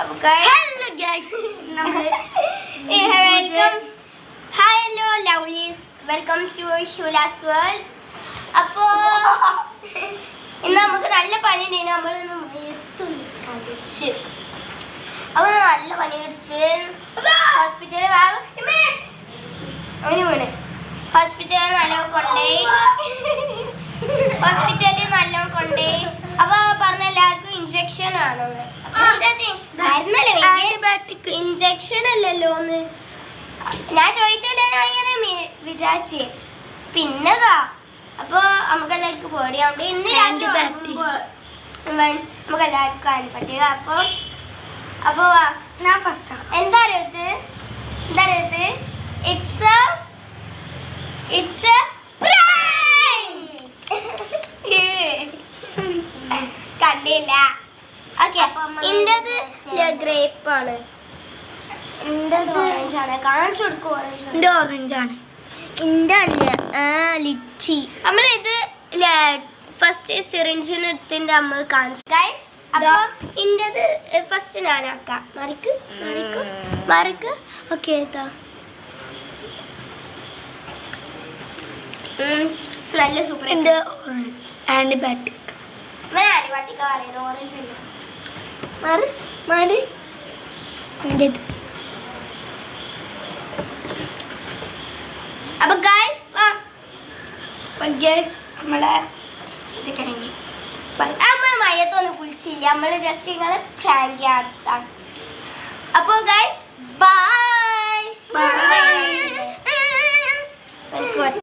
Hello guys welcome hello lovelies welcome to Shoolas world. അപ്പോൾ ഇന്ന് നമുക്ക് നല്ല പനി ഉണ്ടായിരുന്നു. നമ്മളൊന്ന് കളിച്ച് അപ്പോൾ നല്ല പനി പിടിച്ച് ഹോസ്പിറ്റലിൽ അങ്ങനെ വീണ് ഹോസ്പിറ്റലിൽ നല്ലോണം കൊണ്ടുപോയി അപ്പൊ പറഞ്ഞ എല്ലാവർക്കും ഇഞ്ചക്ഷൻ ആണോ ഇഞ്ചക്ഷൻ അല്ലല്ലോ എന്ന് ഞാൻ ചോദിച്ചല്ലേ ഞാൻ ഇങ്ങനെ വിചാരിച്ചേ. പിന്നെതാ അപ്പൊ നമുക്ക് എല്ലാവർക്കും പേടിയാവുണ്ട്. ഇന്ന് നമുക്ക് എല്ലാവർക്കും ആൻറ്റിബയോട്ടിക്. അപ്പൊ ഞാൻ ഫസ്റ്റ് എന്താ അറിയത് ഇറ്റ്സ് കണ്ടില്ല. ഓക്കെ ഇന്റത് ഗ്രേപ്പ് ആണ്. ഇന്റത് ഓറഞ്ച് ആണ്. കാണിച്ചു കൊടുക്കും. ഓറഞ്ച് ആണ്. ഇന്റെ അല്ല ലിച്ചി. നമ്മളിത് ഫസ്റ്റ് സിറിഞ്ചിന് എടുത്തിട്ട് നമ്മൾ കാണിച്ചു ഗൈസ്. അപ്പൊ ഇന്റത് ഫസ്റ്റ് ഞാനാക്കാം. മറിക്ക് ഓക്കെ നല്ല സൂപ്പർ. ആന്റിബയോട്ടിക് ആന്റിബയോട്ടിക് പറയുന്നത് ഓറഞ്ച് ഉണ്ട്. മാറി അപ്പൊ ഗൈസ് നമ്മളെ നമ്മൾ മയത്തൊന്നും കുളിച്ചില്ല. നമ്മൾ ജസ്റ്റ് ഇങ്ങനെ പ്രാങ്ക് ചെയ്യാത്താണ്. അപ്പൊ ഗൈസ് ബൈ.